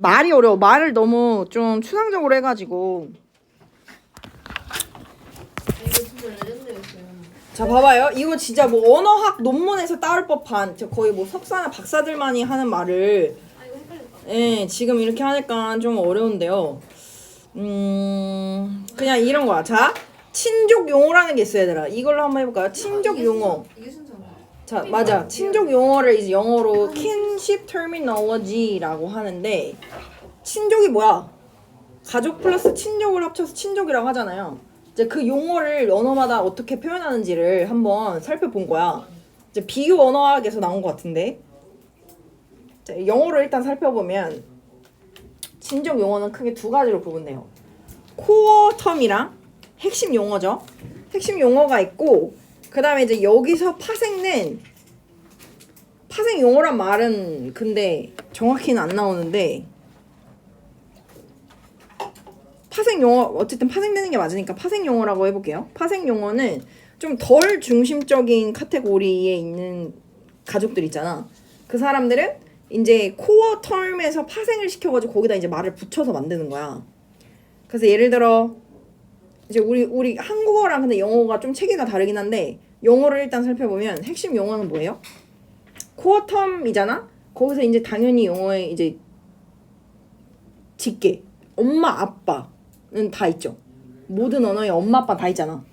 말이 어려워. 말을 너무 좀 추상적으로 해가지고. 이거 진짜 레전드였어요. 자, 봐봐요. 이거 진짜 뭐 언어학 논문에서 따올 법한 거의 뭐 석사나 박사들만이 하는 말을 아 이거 헷갈렸다. 예, 지금 이렇게 하니까 좀 어려운데요. 그냥 이런 거야. 자, 친족 용어라는 게 있어야 되라. 이걸로 한번 해볼까요? 친족 용어. 이게 순서인가? 자, 맞아. 친족 용어를 이제 영어로 kinship terminology라고 하는데, 친족이 뭐야? 가족 플러스 친족을 합쳐서 친족이라고 하잖아요. 이제 그 용어를 언어마다 어떻게 표현하는지를 한번 살펴본 거야. 이제 비교 언어학에서 나온 것 같은데. 자, 영어로 일단 살펴보면 친족 용어는 크게 두 가지로 구분돼요. 코어 텀이랑 핵심 용어죠. 핵심 용어가 있고, 그 다음에 이제 여기서 파생된 파생 용어란 말은 근데 정확히는 안 나오는데, 파생 용어 어쨌든 파생되는 게 맞으니까 파생 용어라고 해볼게요. 파생 용어는 좀 덜 중심적인 카테고리에 있는 가족들 있잖아. 그 사람들은 이제 코어 텀에서 파생을 시켜가지고 거기다 이제 말을 붙여서 만드는 거야. 그래서 예를 들어 이제 우리 한국어랑 근데 영어가 좀 체계가 다르긴 한데, 영어를 일단 살펴보면 핵심 용어는 뭐예요? 코어 텀이잖아. 거기서 이제 당연히 영어에 이제 직계, 엄마 아빠는 다 있죠. 모든 언어에 엄마 아빠 다 있잖아.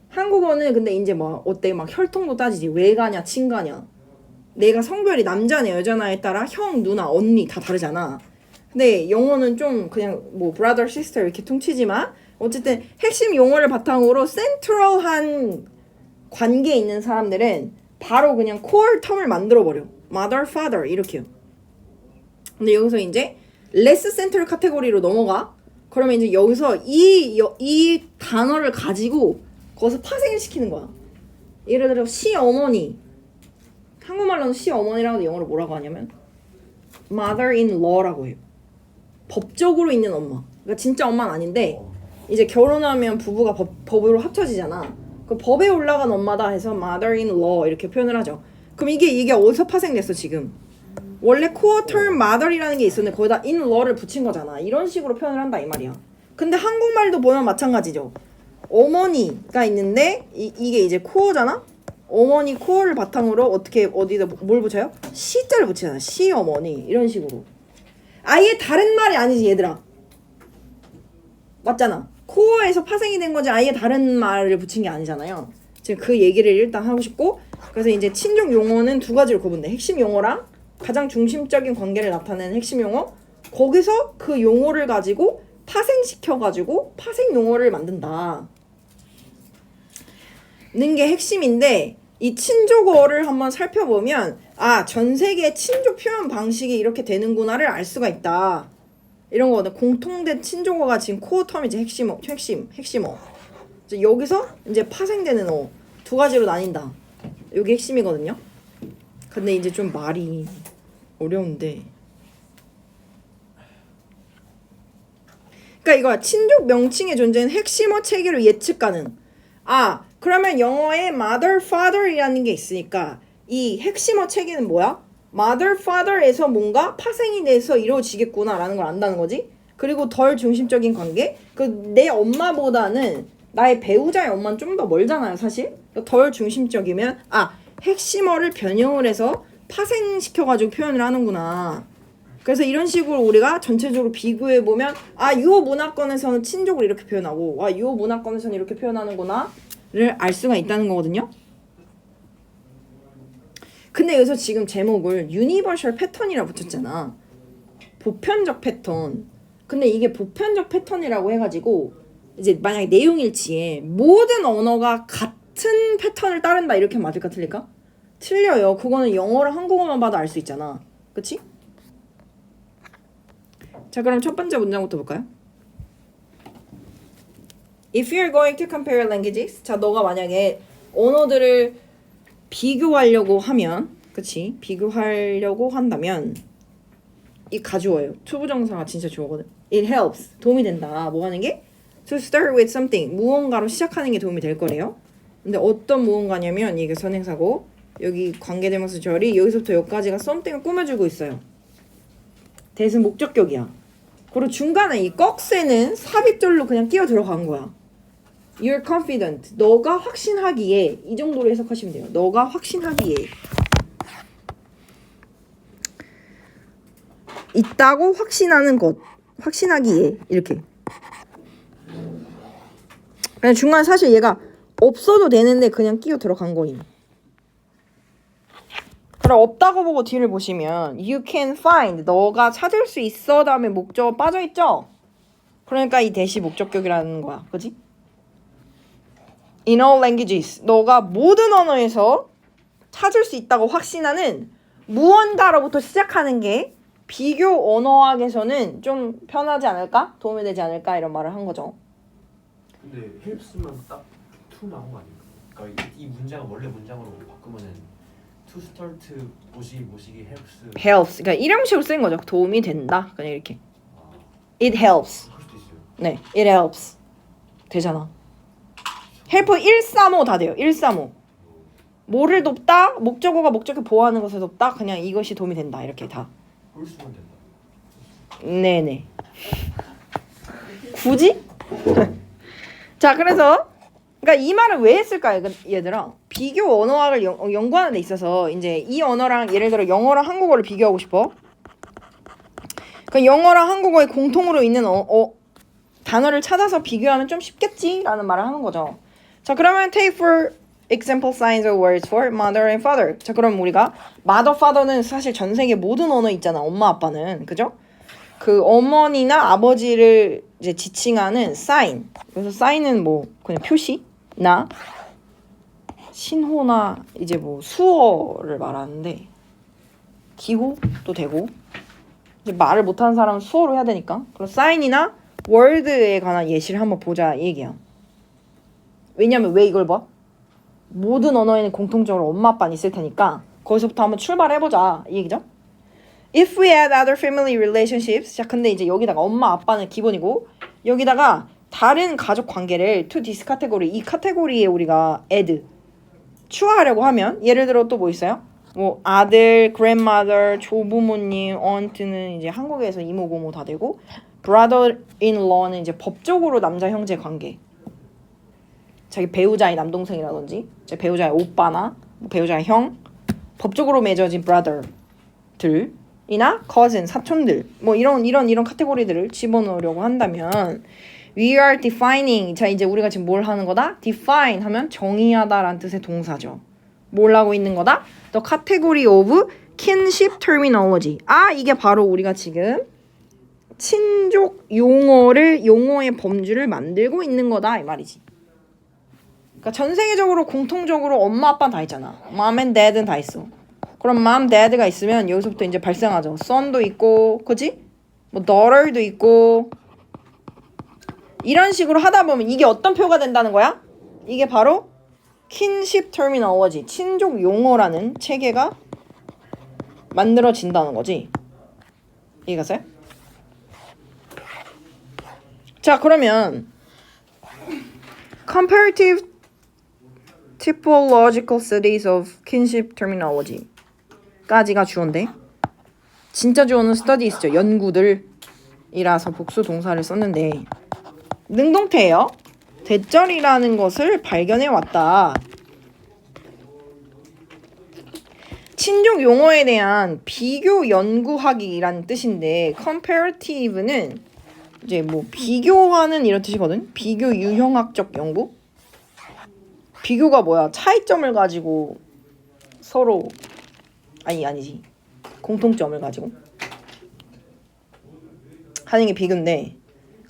한국어는 근데 이제 막 어때 막 혈통도 따지지. 외가냐 친가냐, 내가 성별이 남자냐 여자냐에 따라 형 누나 언니 다 다르잖아. 근데 영어는 좀 그냥 뭐 brother sister 이렇게 퉁치지만 어쨌든 핵심 용어를 바탕으로 센트럴한 관계에 있는 사람들은 바로 그냥 코어 텀을 만들어버려. mother, father 이렇게요. 근데 여기서 이제 less central 카테고리로 넘어가. 그러면 이제 여기서 이 단어를 가지고 거기서 파생을 시키는 거야. 예를 들어 시어머니, 한국말로는 시어머니라고 영어로 뭐라고 하냐면 mother-in-law라고 해요. 법적으로 있는 엄마. 그러니까 진짜 엄마는 아닌데 이제 결혼하면 부부가 법으로 합쳐지잖아. 그 법에 올라간 엄마다 해서 mother-in-law 이렇게 표현을 하죠. 그럼 이게 어디서 파생됐어 지금? 원래 코어 term mother이라는 게 있었는데 거기다 in-law를 붙인 거잖아. 이런 식으로 표현을 한다 이 말이야. 근데 한국말도 보면 마찬가지죠. 어머니가 있는데 이게 이제 코어잖아. 어머니 코어를 바탕으로 어떻게 어디다 뭘 붙여요? 시자를 붙이잖아. 시어머니 이런 식으로. 아예 다른 말이 아니지 얘들아. 맞잖아. 코어에서 파생이 된 거지 아예 다른 말을 붙인 게 아니잖아요. 지금 그 얘기를 일단 하고 싶고, 그래서 이제 친족 용어는 두 가지로 구분돼. 핵심 용어랑 가장 중심적인 관계를 나타내는 핵심 용어. 거기서 그 용어를 가지고 파생시켜가지고 파생 용어를 만든다 는 게 핵심인데, 이 친족어를 한번 살펴보면 아, 전 세계 친족 표현 방식이 이렇게 되는구나를 알 수가 있다. 이런 거거든. 공통된 친족어가 지금 코어 텀이지. 핵심어. 여기서 이제 파생되는 어 두 가지로 나뉜다. 이게 핵심이거든요. 근데 이제 좀 말이 어려운데, 그러니까 이거야. 친족 명칭의 존재는 핵심어 체계로 예측 가능. 아, 그러면 영어에 mother, father이라는 게 있으니까 이 핵심어 체계는 뭐야? mother, father에서 뭔가 파생이 돼서 이루어지겠구나라는 걸 안다는 거지. 그리고 덜 중심적인 관계? 그 내 엄마보다는 나의 배우자의 엄마는 좀 더 멀잖아요, 사실. 덜 중심적이면 아, 핵심어를 변형을 해서 파생시켜가지고 표현을 하는구나. 그래서 이런 식으로 우리가 전체적으로 비교해보면 아, 요 문화권에서는 친족을 이렇게 표현하고 아, 요 문화권에서는 이렇게 표현하는구나 를 알 수가 있다는 거거든요. 근데 여기서 지금 제목을 유니버셜 패턴이라 붙였잖아. 보편적 패턴. 근데 이게 보편적 패턴이라고 해가지고 이제 만약에 내용일치에 모든 언어가 같은 패턴을 따른다 이렇게 맞을까 틀릴까? 틀려요. 그거는 영어랑 한국어만 봐도 알 수 있잖아. 그치? 자, 그럼 첫 번째 문장부터 볼까요? If you're going to compare languages, 자, 너가 만약에 언어들을 비교하려고 하면, 그치? 비교하려고 한다면 이 가주어예요. 투부정사가 진짜 좋거든. It helps. 도움이 된다. 뭐 하는 게? To start with something. 무언가로 시작하는 게 도움이 될 거래요. 근데 어떤 무언가냐면 이게 선행사고 여기 관계대명사 절이 여기서부터 여기까지가 something을 꾸며주고 있어요. that은 목적격이야. 그리고 중간에 이 꺽쇠는 삽입절로 그냥 끼어 들어간 거야. You're confident. 너가 확신하기에. 이 정도로 해석하시면 돼요. 너가 확신하기에. 있다고 확신하는 것. 확신하기에. 이렇게. 그냥 중간에 사실 얘가 없어도 되는데 그냥 끼어 들어간 거임. 그럼 없다고 보고 뒤를 보시면 You can find. 너가 찾을 수 있어 다음에 목적어 빠져있죠? 그러니까 이 대시 목적격이라는 거야. 그지? In all languages. 너가 모든 언어에서 찾을 수 있다고 확신하는 무언가로부터 시작하는 게 비교 언어학에서는 좀 편하지 않을까? 도움이 되지 않을까? 이런 말을 한 거죠. 근데 헬프스만 딱 to 나온 거 아닌가? 그러니까 이 문장을 원래 문장으로 바꾸면은 to start 모시기 helps. helps. 그러니까 일형식으로 쓰는 거죠. 도움이 된다. 그냥 이렇게. It helps. 할 수도 있어요. 네, it helps. 되잖아. help 135 다 돼요. 135. 뭐를 돕다? 목적어가 목적을 보호하는 것을 돕다. 그냥 이것이 도움이 된다. 이렇게 다. 홀수만 된다. 네네. 굳이? 자, 그래서 그러니까 이 말을 왜 했을까요, 얘들아? 비교 언어학을 연구하는 데 있어서 이제 이 언어랑 예를 들어 영어랑 한국어를 비교하고 싶어. 그 영어랑 한국어의 공통으로 있는 단어를 찾아서 비교하면 좀 쉽겠지라는 말을 하는 거죠. 자, 그러면 take for example signs of words for mother and father. 자, 그럼 우리가 mother, father는 사실 전 세계 모든 언어 있잖아. 엄마, 아빠는. 그죠? 그 어머니나 아버지를 이제 지칭하는 sign. 그래서 sign은 뭐 그냥 표시나 신호나 이제 뭐 수어를 말하는데 기호도 되고 이제 말을 못하는 사람은 수어로 해야 되니까 그럼 sign이나 word에 관한 예시를 한번 보자 이 얘기야. 왜냐면 왜 이걸 봐? 모든 언어에는 공통적으로 엄마 아빠는 있을 테니까 거기서부터 한번 출발해보자 이 얘기죠. If we add other family relationships. 자, 근데 이제 여기다가 엄마 아빠는 기본이고 여기다가 다른 가족 관계를 to this category, 이 카테고리에 우리가 add 추가하려고 하면 예를 들어 또 뭐 있어요? 뭐 아들, grandmother, 조부모님, aunt는 이제 한국에서 이모 고모 다 되고 brother-in-law는 이제 법적으로 남자 형제 관계. 자기 배우자의 남동생이라든지 제 배우자의 오빠나 배우자의 형, 법적으로 맺어진 brother들 이나 cousin, 사촌들 뭐 이런 카테고리들을 집어넣으려고 한다면 we are defining. 자, 이제 우리가 지금 뭘 하는 거다? define 하면 정의하다라는 뜻의 동사죠. 뭘 하고 있는 거다? the category of kinship terminology. 아, 이게 바로 우리가 지금 친족 용어의 범주를 만들고 있는 거다 이 말이지. 그러니까 전 세계적으로 공통적으로 엄마 아빠는 다 있잖아. mom and dad는 다 있어. 그럼 mom, dad가 있으면 여기서부터 이제 발생하죠. son도 있고, 그치? 뭐 daughter도 있고. 이런 식으로 하다 보면 이게 어떤 표가 된다는 거야? 이게 바로 kinship terminology, 친족 용어라는 체계가 만들어진다는 거지. 이해가세요? 자, 그러면 comparative typological studies of kinship terminology 까지가 주어인데 진짜 주어는 studies죠. 연구들이라서 복수 동사를 썼는데 능동태예요. 대절이라는 것을 발견해 왔다. 친족 용어에 대한 비교 연구하기라는 뜻인데 comparative는 이제 뭐 비교하는 이런 뜻이거든. 비교 유형학적 연구. 비교가 뭐야? 차이점을 가지고 서로 아니지. 공통점을 가지고 하는 게 비교인데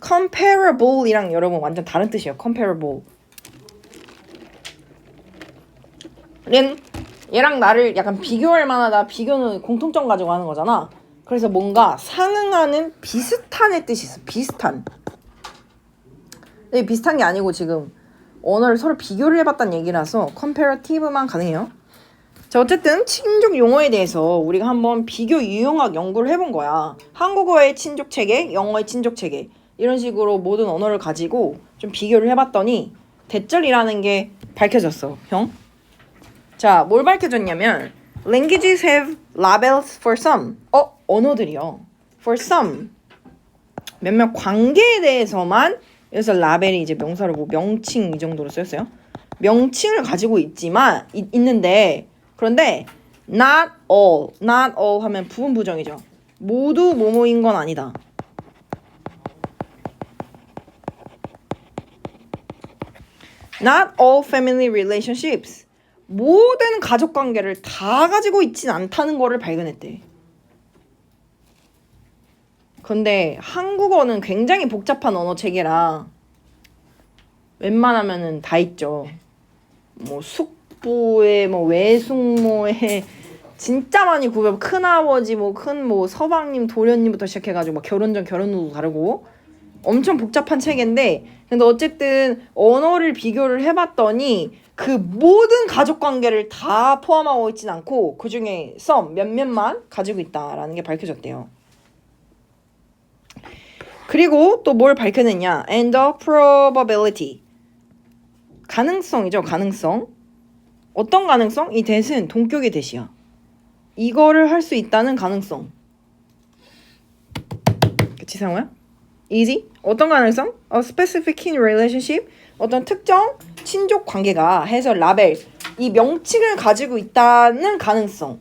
comparable이랑 여러분 완전 다른 뜻이에요. comparable. 얘랑 나를 약간 비교할 만하다. 비교는 공통점 가지고 하는 거잖아. 그래서 뭔가 상응하는 비슷한의 뜻이 있어. 비슷한. 근데 비슷한 게 아니고 지금 언어를 서로 비교를 해봤다는 얘기라서 comparative만 가능해요. 자, 어쨌든 친족 용어에 대해서 우리가 한번 비교 유형학 연구를 해본 거야. 한국어의 친족 체계, 영어의 친족 체계 이런 식으로 모든 언어를 가지고 좀 비교를 해봤더니 대절이라는 게 밝혀졌어, 형. 자, 뭘 밝혀졌냐면 languages have labels for some. 언어들이요. for some 몇몇 관계에 대해서만 여기서 라벨이 이제 명사로 뭐 명칭 이 정도로 쓰였어요. 명칭을 가지고 있는데 그런데 not all 하면 부분 부정이죠. 모두 뭐뭐인 건 아니다. Not all family relationships. 모든 가족 관계를 다 가지고 있진 않다는 거를 발견했대. 근데 한국어는 굉장히 복잡한 언어 체계라 웬만하면은 다 있죠. 뭐 숙부에 뭐 외숙모에 진짜 많이 구별. 큰아버지 뭐 큰 뭐 서방님 도련님부터 시작해가지고 막 결혼 전 결혼 후도 다르고 엄청 복잡한 체계인데 근데 어쨌든 언어를 비교를 해봤더니 그 모든 가족 관계를 다 포함하고 있진 않고 그 중에 some 몇몇만 가지고 있다라는 게 밝혀졌대요. 그리고 또 뭘 밝혀냈냐? And the probability. 가능성이죠. 가능성. 어떤 가능성? 이 that은 동격의 that이야. 이거를 할 수 있다는 가능성. 그치 상호야? easy. 어떤 가능성? A specific kin relationship. 어떤 특정 친족 관계가 해서 라벨 이 명칭을 가지고 있다는 가능성.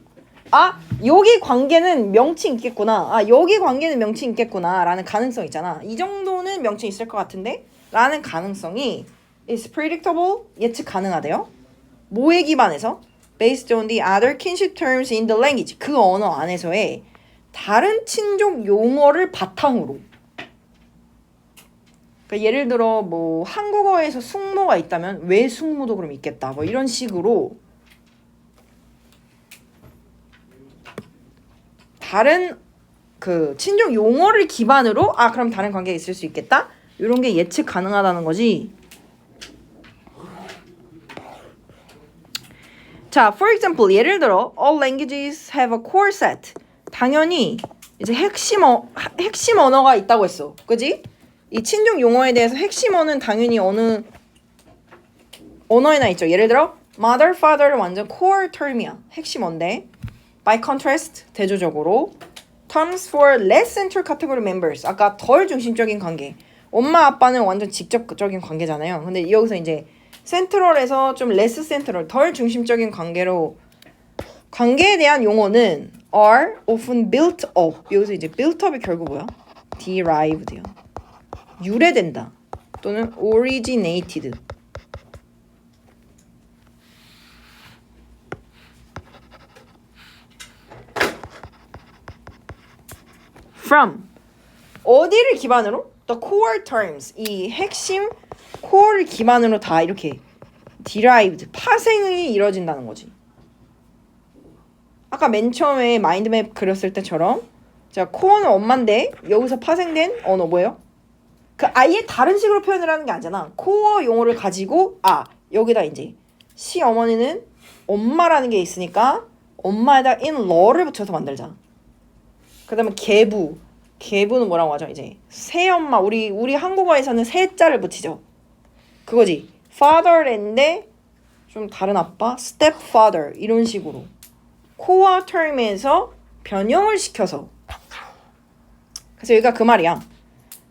아 여기 관계는 명칭 있겠구나. 아 여기 관계는 명칭 있겠구나 라는 가능성 있잖아. 이 정도는 명칭 있을 것 같은데 라는 가능성이 is predictable 예측 가능하대요. 뭐에 기반해서? based on the other kinship terms in the language. 그 언어 안에서의 다른 친족 용어를 바탕으로. 그러니까 예를 들어 뭐 한국어에서 숙모가 있다면 외숙모도 그럼 있겠다. 뭐 이런 식으로 다른 그 친족 용어를 기반으로 아 그럼 다른 관계가 있을 수 있겠다. 이런 게 예측 가능하다는 거지. 자, for example 예를 들어 all languages have a core set. 당연히 이제 핵심 언어가 있다고 했어. 그지? 이 친족 용어에 대해서 핵심 언어는 당연히 어느 언어에나 있죠. 예를 들어 mother, father는 완전 core term이야. 핵심어인데 by contrast 대조적으로 terms for less central category members. 아까 덜 중심적인 관계. 엄마 아빠는 완전 직접적인 관계잖아요. 근데 여기서 이제 센트럴에서 좀 less central 덜 중심적인 관계로 관계에 대한 용어는 are often built up. 여기서 이제 built up이 결국 뭐야? derived요. 유래된다 또는 originated from 어디를 기반으로? The core terms 이 핵심 core를 기반으로 다 이렇게 derived 파생이 이루어진다는 거지. 아까 맨 처음에 마인드맵 그렸을 때처럼 자 core는 엄마인데 여기서 파생된 언어 뭐예요? 그 아예 다른 식으로 표현을 하는 게 아니잖아. 코어 용어를 가지고 아 여기다 이제 시어머니는 엄마라는 게 있으니까 엄마에다 in law를 붙여서 만들자. 그 다음에 계부는 뭐라고 하죠? 이제 새엄마 우리 한국어에서는 새자를 붙이죠. 그거지. father인데 좀 다른 아빠 stepfather 이런 식으로 코어 term에서 변형을 시켜서 그래서 여기가 그 말이야.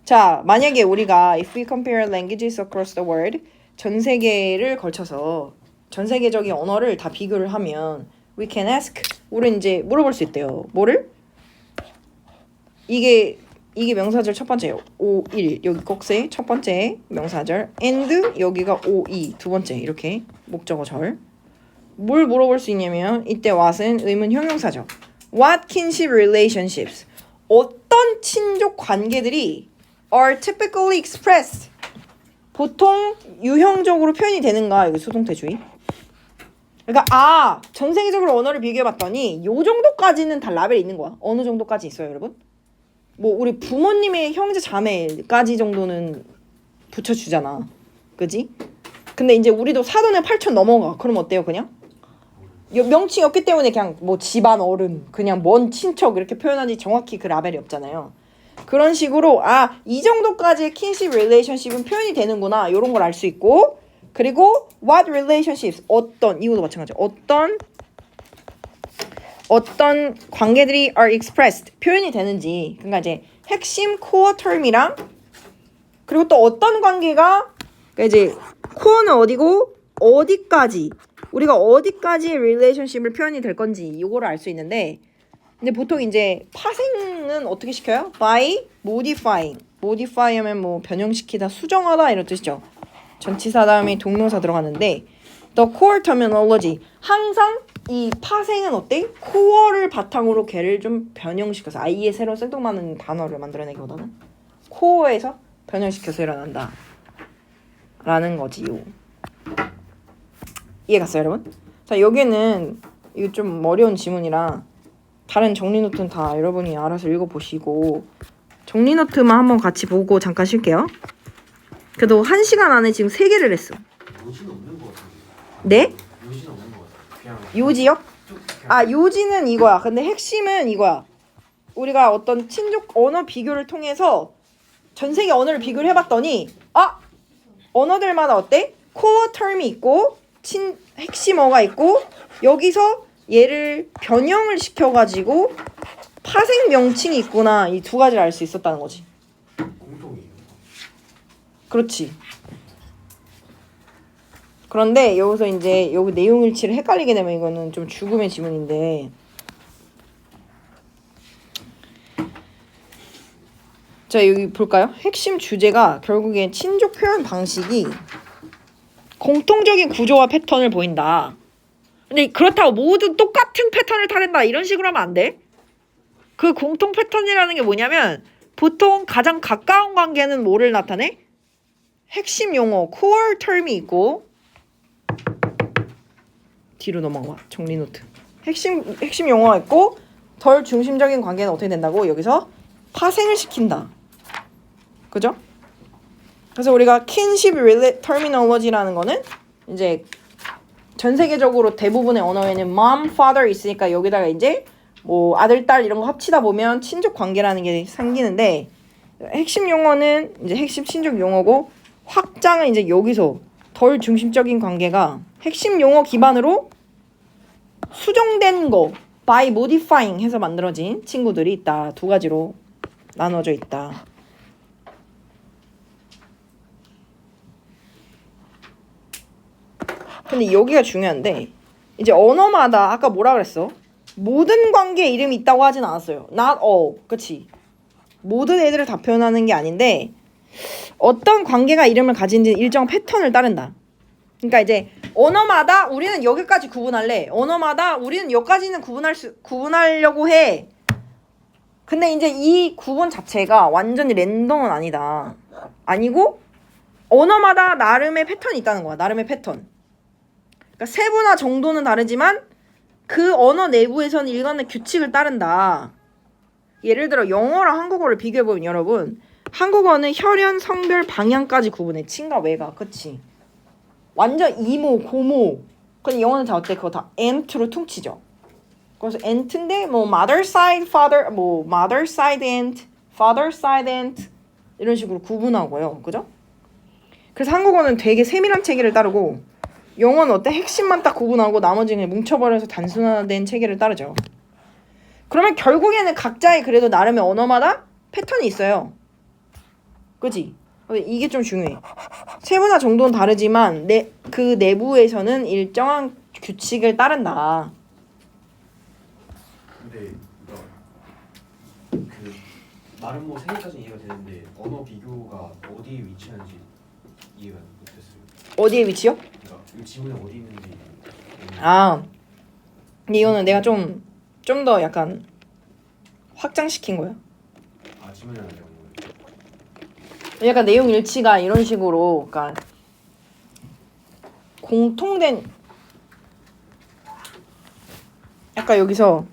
자, 만약에 우리가 if we compare languages across the world 전 세계를 걸쳐서 전 세계적인 언어를 다 비교를 하면 we can ask 우리 이제 물어볼 수 있대요. 뭐를? 이게 명사절 첫 번째예요. O1 여기 꼭세 첫 번째 명사절 and 여기가 O2 두 번째 이렇게 목적어절. 뭘 물어볼 수 있냐면 이때 what은 의문 형용사죠. What kinship relationships 어떤 친족 관계들이 are typically expressed 보통 유형적으로 표현이 되는가? 이거 수동태주의. 그러니까 전 세계적으로 언어를 비교해봤더니 요 정도까지는 다 라벨이 있는 거야. 어느 정도까지 있어요, 여러분? 뭐 우리 부모님의 형제 자매까지 정도는 붙여주잖아, 그지? 근데 이제 우리도 사돈에 8천 넘어가. 그럼 어때요, 그냥? 명칭이 없기 때문에 그냥 뭐 집안 어른, 그냥 먼 친척 이렇게 표현하지 정확히 그 라벨이 없잖아요. 그런 식으로 이 정도까지의 킨십 릴레이션십은 표현이 되는구나 이런 걸 알 수 있고 그리고 what relationships 어떤 이것도 마찬가지 어떤 어떤 관계들이 are expressed 표현이 되는지. 그러니까 이제 핵심 코어 term이랑 그리고 또 어떤 관계가 그러니까 이제 코어는 어디고 어디까지 우리가 어디까지 relationship을 표현이 될 건지 이거를 알 수 있는데 근데 보통 이제 파생은 어떻게 시켜요? by modifying. modify 하면 뭐 변형시키다, 수정하다 이런 뜻이죠. 전치사 다음에 동명사 들어가는데 the core terminology 항상 이 파생은 어때? 코어를 바탕으로 걔를 좀 변형시켜서 아예 새로 생뚱맞는 단어를 만들어내기보다는 코어에서 변형시켜서 일어난다 라는 거지요. 이해 갔어요 여러분? 자 여기는 이거 좀 어려운 지문이라 다른 정리 노트는 다 여러분이 알아서 읽어보시고 정리 노트만 한번 같이 보고 잠깐 쉴게요. 그래도 1시간 안에 지금 3개를 했어. 요지는 없는 것 같은데. 네? 요지는 없는 것 같아. 그냥 요지요? 쭉 그냥 아 요지는 이거야. 근데 핵심은 이거야. 우리가 어떤 친족 언어 비교를 통해서 전 세계 언어를 비교를 해봤더니 언어들마다 어때? 코어 term이 있고 핵심어가 있고 여기서 얘를 변형을 시켜가지고 파생 명칭이 있구나 이 두 가지를 알 수 있었다는 거지. 공통이에요. 그렇지. 그런데 여기서 이제 여기 내용 일치를 헷갈리게 되면 이거는 좀 죽음의 지문인데 자 여기 볼까요? 핵심 주제가 결국엔 친족 표현 방식이 공통적인 구조와 패턴을 보인다. 근데 그렇다고 모두 똑같은 패턴을 타는다 이런 식으로 하면 안 돼. 그 공통 패턴이라는 게 뭐냐면 보통 가장 가까운 관계는 뭐를 나타내? 핵심 용어, core term이 있고 뒤로 넘어가 정리 노트. 핵심 용어가 있고 덜 중심적인 관계는 어떻게 된다고? 여기서 파생을 시킨다. 그죠? 그래서 우리가 kinship terminology라는 거는 이제 전 세계적으로 대부분의 언어에는 mom, father 있으니까 여기다가 이제 뭐 아들, 딸 이런 거 합치다 보면 친족 관계라는 게 생기는데 핵심 용어는 이제 핵심 친족 용어고 확장은 이제 여기서 덜 중심적인 관계가 핵심 용어 기반으로 수정된 거 by modifying 해서 만들어진 친구들이 있다. 두 가지로 나눠져 있다. 근데 여기가 중요한데 이제 언어마다 아까 뭐라 그랬어? 모든 관계에 이름이 있다고 하진 않았어요. Not all. 그치? 모든 애들을 다 표현하는 게 아닌데 어떤 관계가 이름을 가진지 일정 패턴을 따른다. 그러니까 이제 언어마다 우리는 여기까지 구분할래. 언어마다 우리는 여기까지는 구분하려고 해. 근데 이제 이 구분 자체가 완전히 랜덤은 아니다. 아니고 언어마다 나름의 패턴이 있다는 거야. 나름의 패턴. 그러니까 세부나 정도는 다르지만 그 언어 내부에서는 일관된 규칙을 따른다. 예를 들어 영어랑 한국어를 비교해보면 여러분 한국어는 혈연, 성별, 방향까지 구분해. 친과 외가. 그치? 완전 이모, 고모. 근데 영어는 다 어때? 그거 다 aunt로 퉁치죠. 그래서 aunt인데 뭐 mother side, father, 뭐 mother side aunt, father side aunt 이런 식으로 구분하고요. 그죠? 그래서 한국어는 되게 세밀한 체계를 따르고 영어는 어때? 핵심만 딱 구분하고 나머지는 뭉쳐버려서 단순화된 체계를 따르죠. 그러면 결국에는 각자의 그래도 나름의 언어마다 패턴이 있어요. 그치? 근데 이게 좀 중요해. 세부나 정도는 다르지만 그 내부에서는 일정한 규칙을 따른다. 근데 그 말은 뭐 세 개까지 이해가 되는데 언어 비교가 어디에 위치하는지 이해가 못했어요. 어디에 위치요? 그러니까 이 지문에 어디 있는지. 근데 이거는 내가 좀 더 약간 확장시킨 거야. 지문에 안 되는 거예요. 약간 내용 일치가 이런 식으로 그러니까 공통된 약간 여기서